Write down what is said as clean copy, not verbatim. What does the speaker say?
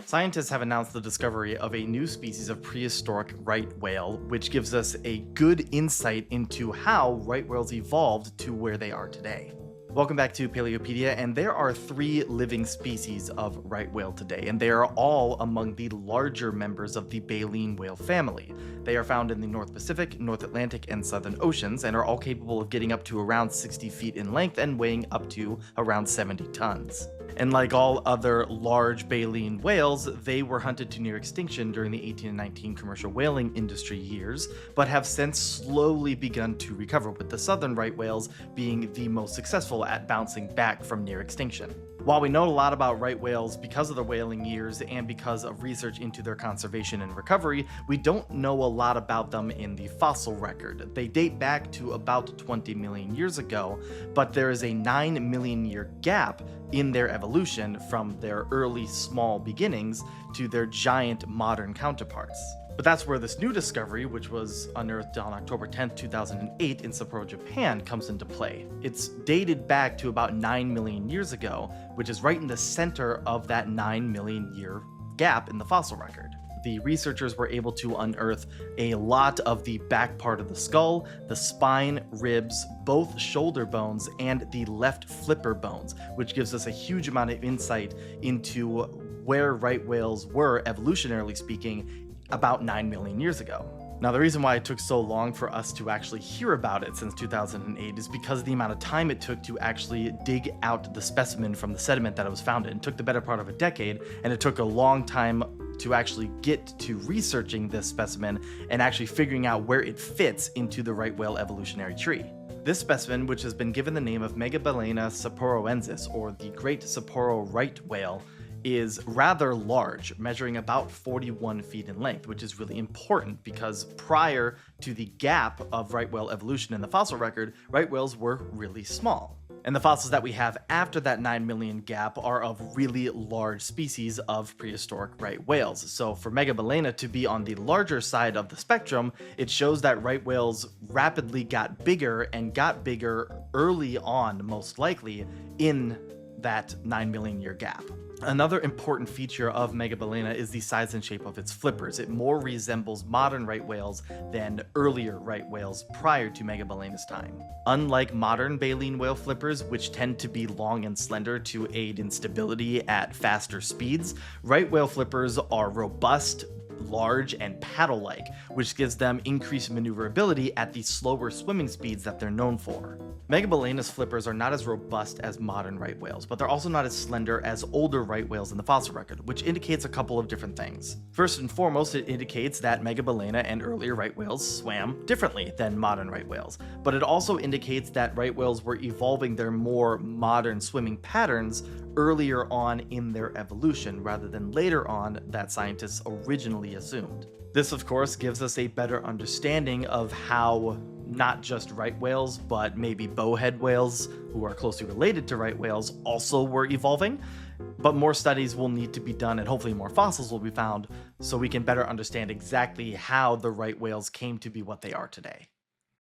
Scientists have announced the discovery of a new species of prehistoric right whale, which gives us a good insight into how right whales evolved to where they are today. Welcome back to Paleopedia, and there are 3 living species of right whale today, and they are all among the larger members of the baleen whale family. They are found in the North Pacific, North Atlantic, and Southern Oceans, and are all capable of getting up to around 60 feet in length and weighing up to around 70 tons. And like all other large baleen whales, they were hunted to near extinction during the 1819 commercial whaling industry years, but have since slowly begun to recover, with the southern right whales being the most successful at bouncing back from near extinction. While we know a lot about right whales because of their whaling years and because of research into their conservation and recovery, we don't know a lot about them in the fossil record. They date back to about 20 million years ago, but there is a 9 million year gap in their evolution from their early small beginnings to their giant modern counterparts. But that's where this new discovery, which was unearthed on October 10th, 2008 in Sapporo, Japan, comes into play. It's dated back to about 9 million years ago, which is right in the center of that 9 million year gap in the fossil record. The researchers were able to unearth a lot of the back part of the skull, the spine, ribs, both shoulder bones, and the left flipper bones, which gives us a huge amount of insight into where right whales were, evolutionarily speaking, about 9 million years ago. Now, the reason why it took so long for us to actually hear about it since 2008 is because of the amount of time it took to actually dig out the specimen from the sediment that it was found in. It took the better part of a decade, and it took a long time to actually get to researching this specimen and actually figuring out where it fits into the right whale evolutionary tree. This specimen, which has been given the name of Megabalena sapporoensis, or the Great Sapporo Right Whale, is rather large, measuring about 41 feet in length, which is really important because prior to the gap of right whale evolution in the fossil record, right whales were really small. And the fossils that we have after that 9 million gap are of really large species of prehistoric right whales. So for Megabalena to be on the larger side of the spectrum, it shows that right whales rapidly got bigger and got bigger early on, most likely, in that 9 million year gap. Another important feature of Megabalena is the size and shape of its flippers. It more resembles modern right whales than earlier right whales prior to Megabalena's time. Unlike modern baleen whale flippers, which tend to be long and slender to aid in stability at faster speeds, right whale flippers are robust, large, and paddle-like, which gives them increased maneuverability at the slower swimming speeds that they're known for. Megabalena's flippers are not as robust as modern right whales, but they're also not as slender as older right whales in the fossil record, which indicates a couple of different things. First and foremost, it indicates that Megabalena and earlier right whales swam differently than modern right whales, but it also indicates that right whales were evolving their more modern swimming patterns earlier on in their evolution, rather than later on that scientists originally assumed. This, of course, gives us a better understanding of how not just right whales, but maybe bowhead whales, who are closely related to right whales, also were evolving. But more studies will need to be done, and hopefully more fossils will be found, so we can better understand exactly how the right whales came to be what they are today.